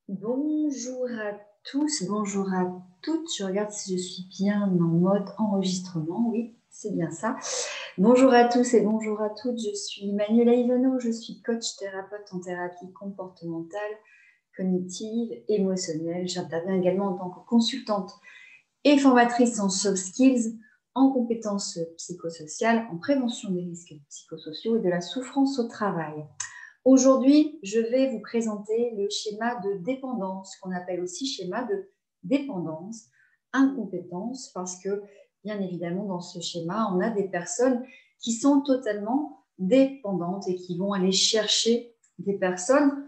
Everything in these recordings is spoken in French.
Bonjour à tous, bonjour à toutes. Je regarde si je suis bien en mode enregistrement. Oui, c'est bien ça. Bonjour à tous et bonjour à toutes. Je suis Manuela Ivano. Je suis coach thérapeute en thérapie comportementale, cognitive, émotionnelle. J'interviens également en tant que consultante et formatrice en soft skills, en compétences psychosociales, en prévention des risques psychosociaux et de la souffrance au travail. Aujourd'hui, je vais vous présenter le schéma de dépendance, qu'on appelle aussi schéma de dépendance, incompétence, parce que, bien évidemment, dans ce schéma, on a des personnes qui sont totalement dépendantes et qui vont aller chercher des personnes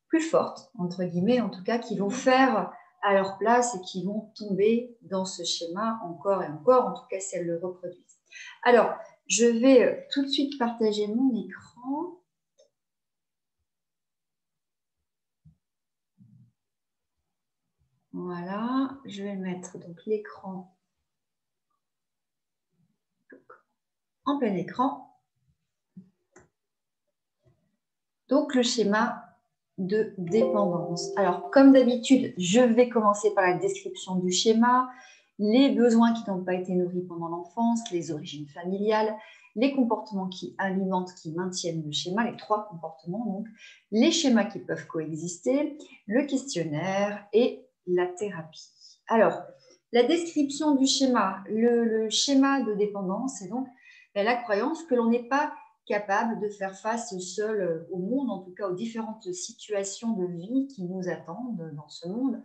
plus fortes, entre guillemets, en tout cas, qui vont faire à leur place et qui vont tomber dans ce schéma encore et encore, en tout cas si elles le reproduisent. Alors, je vais tout de suite partager mon écran. Voilà, je vais mettre donc l'écran en plein écran. Donc le schéma de dépendance. Alors comme d'habitude, je vais commencer par la description du schéma, les besoins qui n'ont pas été nourris pendant l'enfance, les origines familiales, les comportements qui alimentent, qui maintiennent le schéma, les trois comportements donc, les schémas qui peuvent coexister, le questionnaire et la thérapie. Alors, la description du schéma, le schéma de dépendance, c'est donc la croyance que l'on n'est pas capable de faire face seul au monde, en tout cas aux différentes situations de vie qui nous attendent dans ce monde,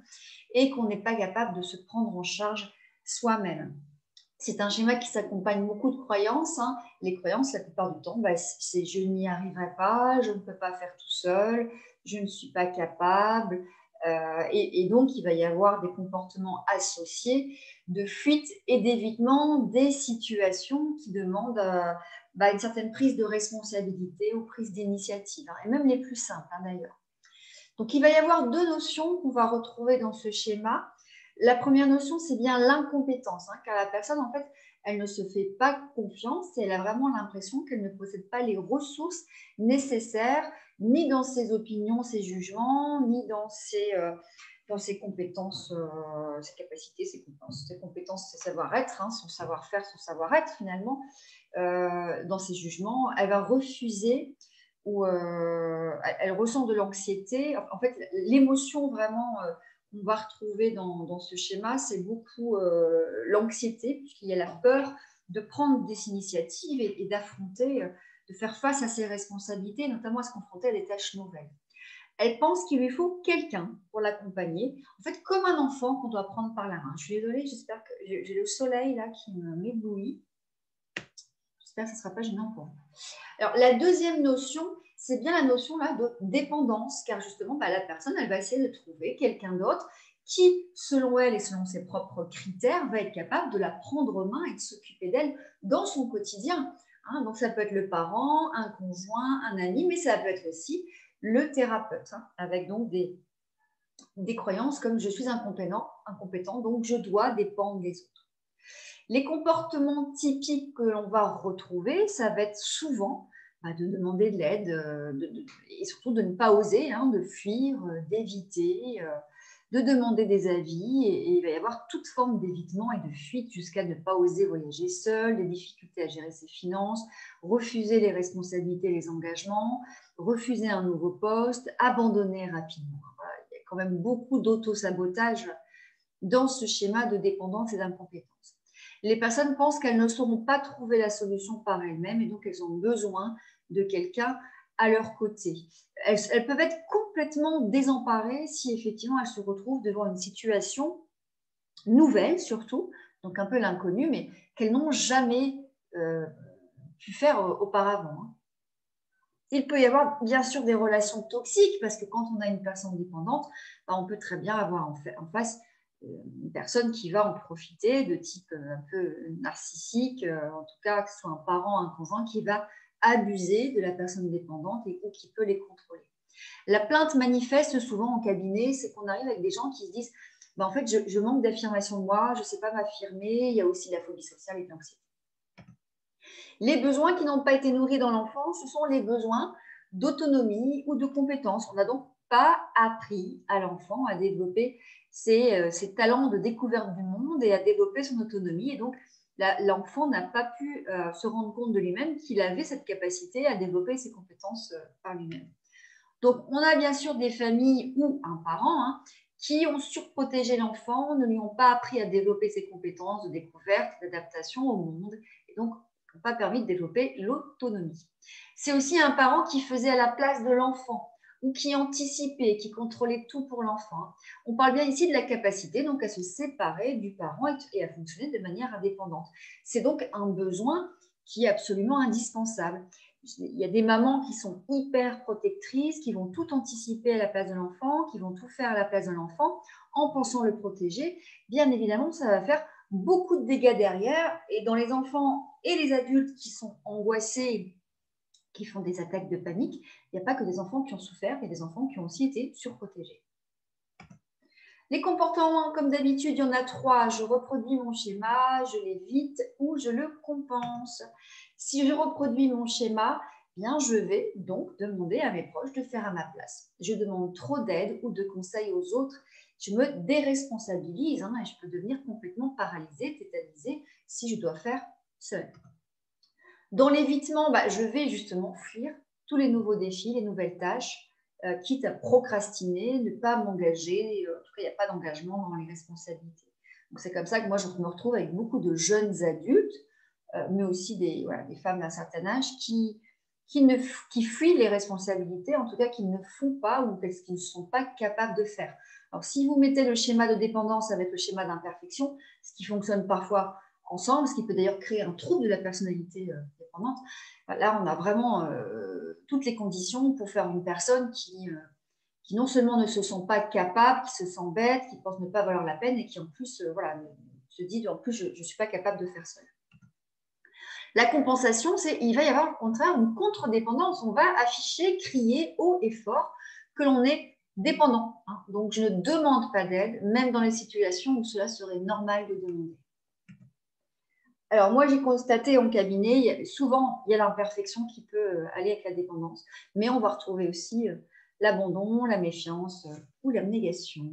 et qu'on n'est pas capable de se prendre en charge soi-même. C'est un schéma qui s'accompagne beaucoup de croyances. Hein. Les croyances, la plupart du temps, c'est je n'y arriverai pas, je ne peux pas faire tout seul, je ne suis pas capable. Et donc, il va y avoir des comportements associés de fuite et d'évitement des situations qui demandent une certaine prise de responsabilité ou prise d'initiative, hein, et même les plus simples hein, d'ailleurs. Donc, il va y avoir deux notions qu'on va retrouver dans ce schéma. La première notion, c'est bien l'incompétence, hein, car la personne, en fait, elle ne se fait pas confiance et elle a vraiment l'impression qu'elle ne possède pas les ressources nécessaires, ni dans ses opinions, ses jugements, ni dans ses compétences, ses capacités, ses compétences, ses savoir-être, hein, son savoir-faire, son savoir-être finalement, dans ses jugements. Elle va refuser ou elle ressent de l'anxiété. En fait, l'émotion vraiment qu'on va retrouver dans ce schéma, c'est beaucoup l'anxiété, puisqu'il y a la peur de prendre des initiatives et d'affronter, de faire face à ses responsabilités, notamment à se confronter à des tâches nouvelles. Elle pense qu'il lui faut quelqu'un pour l'accompagner, en fait, comme un enfant qu'on doit prendre par la main. Je suis désolée, j'espère que j'ai le soleil là qui m'éblouit. J'espère que ce ne sera pas gênant pour vous. Alors, la deuxième notion, c'est bien la notion là, de dépendance, car justement, la personne, elle va essayer de trouver quelqu'un d'autre qui, selon elle et selon ses propres critères, va être capable de la prendre en main et de s'occuper d'elle dans son quotidien. Hein, donc, ça peut être le parent, un conjoint, un ami, mais ça peut être aussi le thérapeute, hein, avec donc des croyances comme je suis incompétent, donc je dois dépendre des autres. Les comportements typiques que l'on va retrouver, ça va être souvent de demander de l'aide et surtout de ne pas oser, hein, de fuir, d'éviter, de demander des avis. Et il va y avoir toute forme d'évitement et de fuite jusqu'à ne pas oser voyager seul, des difficultés à gérer ses finances, refuser les responsabilités, les engagements, refuser un nouveau poste, abandonner rapidement. Voilà, il y a quand même beaucoup d'auto-sabotage dans ce schéma de dépendance et d'incompétence. Les personnes pensent qu'elles ne sauront pas trouver la solution par elles-mêmes et donc elles ont besoin de quelqu'un à leur côté. Elles peuvent être complètement désemparées si effectivement elles se retrouvent devant une situation nouvelle surtout, donc un peu l'inconnu, mais qu'elles n'ont jamais pu faire auparavant. Hein. Il peut y avoir bien sûr des relations toxiques parce que quand on a une personne dépendante, on peut très bien avoir en face une personne qui va en profiter de type un peu narcissique, en tout cas que ce soit un parent, un conjoint qui va abuser de la personne dépendante ou qui peut les contrôler. La plainte manifeste souvent en cabinet, c'est qu'on arrive avec des gens qui se disent en fait je manque d'affirmation de moi, je ne sais pas m'affirmer, il y a aussi la phobie sociale et l'anxiété. Les besoins qui n'ont pas été nourris dans l'enfance, ce sont les besoins d'autonomie ou de compétence. On a donc pas appris à l'enfant à développer ses talents de découverte du monde et à développer son autonomie. Et donc, l'enfant n'a pas pu se rendre compte de lui-même qu'il avait cette capacité à développer ses compétences par lui-même. Donc, on a bien sûr des familles ou un parent qui ont surprotégé l'enfant, ne lui ont pas appris à développer ses compétences de découverte, d'adaptation au monde, et donc n'ont pas permis de développer l'autonomie. C'est aussi un parent qui faisait à la place de l'enfant ou qui anticipait, qui contrôlait tout pour l'enfant. On parle bien ici de la capacité donc à se séparer du parent et à fonctionner de manière indépendante. C'est donc un besoin qui est absolument indispensable. Il y a des mamans qui sont hyper protectrices, qui vont tout anticiper à la place de l'enfant, qui vont tout faire à la place de l'enfant en pensant le protéger. Bien évidemment, ça va faire beaucoup de dégâts derrière. Et dans les enfants et les adultes qui sont angoissés, qui font des attaques de panique, il n'y a pas que des enfants qui ont souffert, il y a des enfants qui ont aussi été surprotégés. Les comportements, comme d'habitude, il y en a 3. Je reproduis mon schéma, je l'évite ou je le compense. Si je reproduis mon schéma, bien, je vais donc demander à mes proches de faire à ma place. Je demande trop d'aide ou de conseils aux autres. Je me déresponsabilise et je peux devenir complètement paralysée, tétanisée si je dois faire seule. Dans l'évitement, je vais justement fuir tous les nouveaux défis, les nouvelles tâches, quitte à procrastiner, ne pas m'engager. En tout cas, il n'y a pas d'engagement dans les responsabilités. Donc, c'est comme ça que moi, je me retrouve avec beaucoup de jeunes adultes, mais aussi des femmes d'un certain âge qui fuient les responsabilités, en tout cas qui ne font pas ou parce qu'ils ne sont pas capables de faire. Alors, si vous mettez le schéma de dépendance avec le schéma d'imperfection, ce qui fonctionne parfois ensemble, ce qui peut d'ailleurs créer un trouble de la personnalité dépendante, là, on a vraiment toutes les conditions pour faire une personne qui non seulement ne se sent pas capable, qui se sent bête, qui pense ne pas valoir la peine et qui en plus se dit en plus je ne suis pas capable de faire seule. La compensation, il va y avoir au contraire une contre-dépendance. On va afficher, crier haut et fort que l'on est dépendant. Donc, je ne demande pas d'aide, même dans les situations où cela serait normal de demander. Alors, moi, j'ai constaté en cabinet, souvent, il y a l'imperfection qui peut aller avec la dépendance, mais on va retrouver aussi l'abandon, la méfiance ou l'abnégation.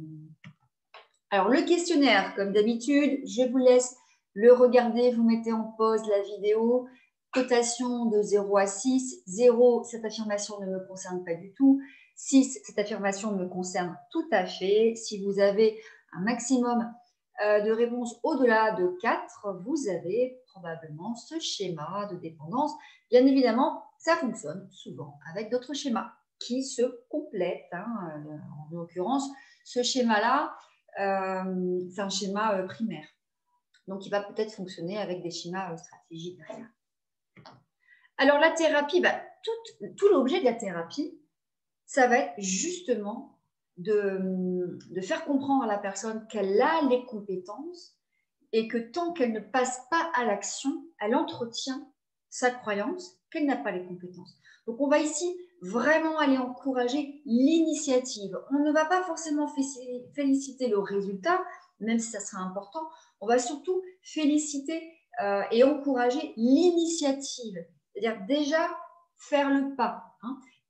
Alors, le questionnaire, comme d'habitude, je vous laisse le regarder, vous mettez en pause la vidéo. Cotation de 0 à 6. 0, cette affirmation ne me concerne pas du tout. 6, cette affirmation me concerne tout à fait. Si vous avez un maximum de réponses au-delà de 4, vous avez probablement ce schéma de dépendance. Bien évidemment, ça fonctionne souvent avec d'autres schémas qui se complètent. En l'occurrence, ce schéma-là, c'est un schéma primaire. Donc, il va peut-être fonctionner avec des schémas stratégiques derrière. Alors, la thérapie, tout l'objet de la thérapie, ça va être justement de faire comprendre à la personne qu'elle a les compétences et que tant qu'elle ne passe pas à l'action, elle entretient sa croyance qu'elle n'a pas les compétences. Donc, on va ici vraiment aller encourager l'initiative. On ne va pas forcément féliciter le résultat, même si ça sera important. On va surtout féliciter et encourager l'initiative. C'est-à-dire déjà faire le pas.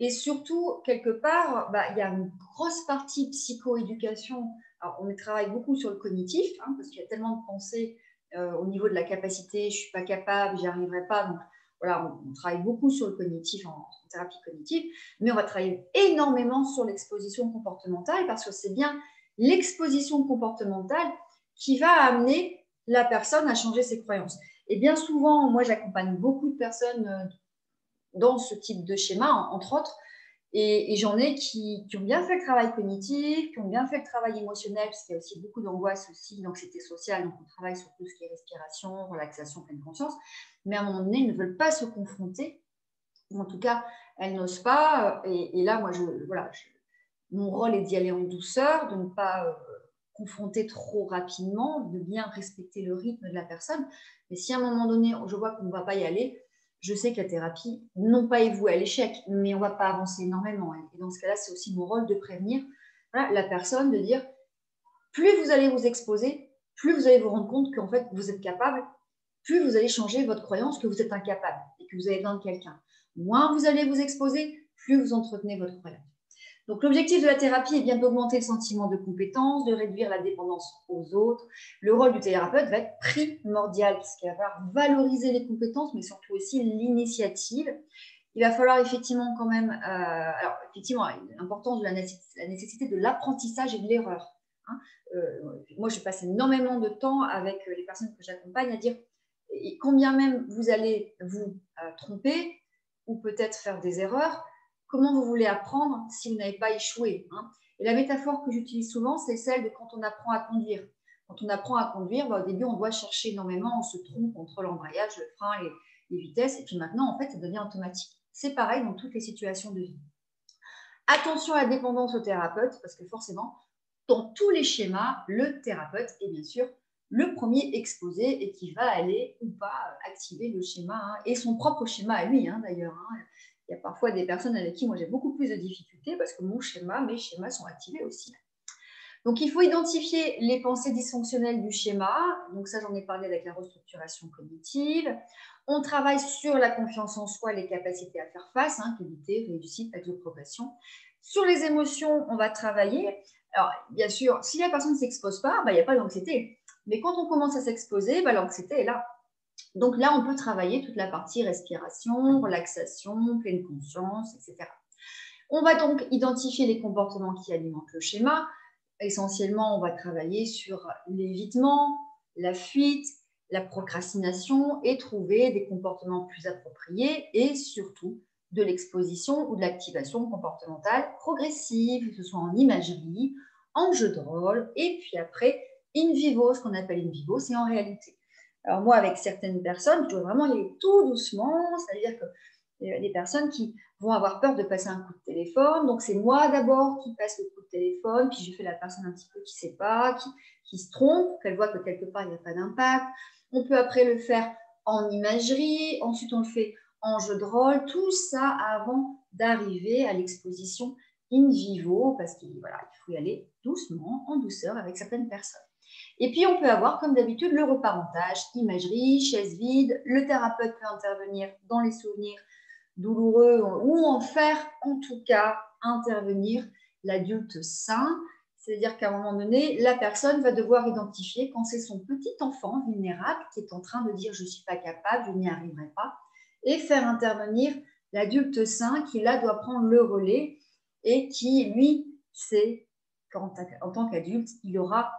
Et surtout, quelque part, il y a une grosse partie psychoéducation. Alors, on travaille beaucoup sur le cognitif, parce qu'il y a tellement de pensées au niveau de la capacité, je ne suis pas capable, j'y arriverai pas. Donc, voilà, on travaille beaucoup sur le cognitif en thérapie cognitive, mais on va travailler énormément sur l'exposition comportementale parce que c'est bien l'exposition comportementale qui va amener la personne à changer ses croyances. Et bien souvent, moi, j'accompagne beaucoup de personnes dans ce type de schéma, entre autres, et j'en ai qui ont bien fait le travail cognitif, qui ont bien fait le travail émotionnel, parce qu'il y a aussi beaucoup d'angoisse aussi, d'anxiété sociale, donc on travaille sur tout ce qui est respiration, relaxation, pleine conscience, mais à un moment donné, ils ne veulent pas se confronter, ou en tout cas, elles n'osent pas, et là, moi, mon rôle est d'y aller en douceur, de ne pas confronter trop rapidement, de bien respecter le rythme de la personne, mais si à un moment donné, je vois qu'on ne va pas y aller, je sais que la thérapie, non pas est vouée à l'échec, mais on ne va pas avancer énormément. Et dans ce cas-là, c'est aussi mon rôle de prévenir la personne, de dire, plus vous allez vous exposer, plus vous allez vous rendre compte qu'en fait, vous êtes capable, plus vous allez changer votre croyance que vous êtes incapable et que vous avez besoin de quelqu'un. Moins vous allez vous exposer, plus vous entretenez votre croyance. Donc, l'objectif de la thérapie est bien d'augmenter le sentiment de compétence, de réduire la dépendance aux autres. Le rôle du thérapeute va être primordial, puisqu'il va falloir valoriser les compétences, mais surtout aussi l'initiative. Il va falloir effectivement quand même, alors effectivement, l'importance de la nécessité de l'apprentissage et de l'erreur. Hein. Moi, je passe énormément de temps avec les personnes que j'accompagne à dire, et combien même vous allez vous tromper ou peut-être faire des erreurs, comment vous voulez apprendre si vous n'avez pas échoué, hein. Et la métaphore que j'utilise souvent, c'est celle de quand on apprend à conduire. Quand on apprend à conduire, au début, on doit chercher énormément, on se trompe entre l'embrayage, le frein, les vitesses, et puis maintenant, en fait, ça devient automatique. C'est pareil dans toutes les situations de vie. Attention à la dépendance au thérapeute, parce que forcément, dans tous les schémas, le thérapeute est bien sûr le premier exposé et qui va aller ou pas activer le schéma, hein, et son propre schéma à lui, hein, d'ailleurs. Hein. Il y a parfois des personnes avec qui moi j'ai beaucoup plus de difficultés parce que mes schémas sont activés aussi. Donc, il faut identifier les pensées dysfonctionnelles du schéma. Donc, ça, j'en ai parlé avec la restructuration cognitive. On travaille sur la confiance en soi, les capacités à faire face, hein, qualité, réussite, progression. Sur les émotions, on va travailler. Alors, bien sûr, si la personne ne s'expose pas, il n'y a pas d'anxiété. Mais quand on commence à s'exposer, l'anxiété est là. Donc là, on peut travailler toute la partie respiration, relaxation, pleine conscience, etc. On va donc identifier les comportements qui alimentent le schéma. Essentiellement, on va travailler sur l'évitement, la fuite, la procrastination et trouver des comportements plus appropriés et surtout de l'exposition ou de l'activation comportementale progressive, que ce soit en imagerie, en jeu de rôle et puis après in vivo, ce qu'on appelle in vivo, c'est en réalité. Alors moi, avec certaines personnes, je dois vraiment y aller tout doucement, c'est-à-dire que des personnes qui vont avoir peur de passer un coup de téléphone. Donc, c'est moi d'abord qui passe le coup de téléphone, puis je fais la personne un petit peu qui ne sait pas, qui se trompe, qu'elle voit que quelque part, il n'y a pas d'impact. On peut après le faire en imagerie, ensuite on le fait en jeu de rôle, tout ça avant d'arriver à l'exposition in vivo, parce qu'il faut y aller doucement, en douceur avec certaines personnes. Et puis, on peut avoir, comme d'habitude, le reparentage, imagerie, chaise vide. Le thérapeute peut intervenir dans les souvenirs douloureux ou en faire, en tout cas, intervenir l'adulte sain. C'est-à-dire qu'à un moment donné, la personne va devoir identifier quand c'est son petit enfant vulnérable qui est en train de dire « je ne suis pas capable, je n'y arriverai pas » et faire intervenir l'adulte sain qui, là, doit prendre le relais et qui, lui, sait qu'en tant qu'adulte, il aura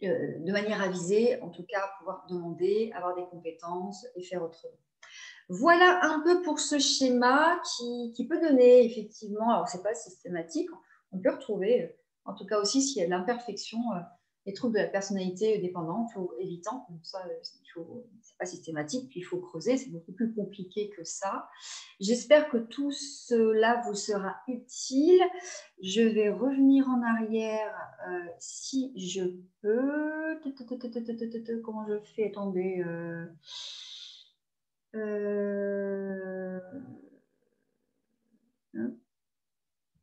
de manière avisée, en tout cas, pouvoir demander, avoir des compétences et faire autrement. Voilà un peu pour ce schéma qui peut donner effectivement, alors ce n'est pas systématique, on peut retrouver, en tout cas aussi s'il y a de l'imperfection, les troubles de la personnalité dépendante ou évitants, donc ça, c'est pas systématique, puis il faut creuser, c'est beaucoup plus compliqué que ça. J'espère que tout cela vous sera utile. Je vais revenir en arrière si je peux. Comment je fais? Attendez.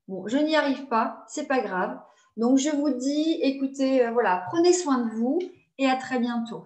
Bon, je n'y arrive pas, c'est pas grave. Donc, je vous dis, écoutez, voilà, prenez soin de vous et à très bientôt.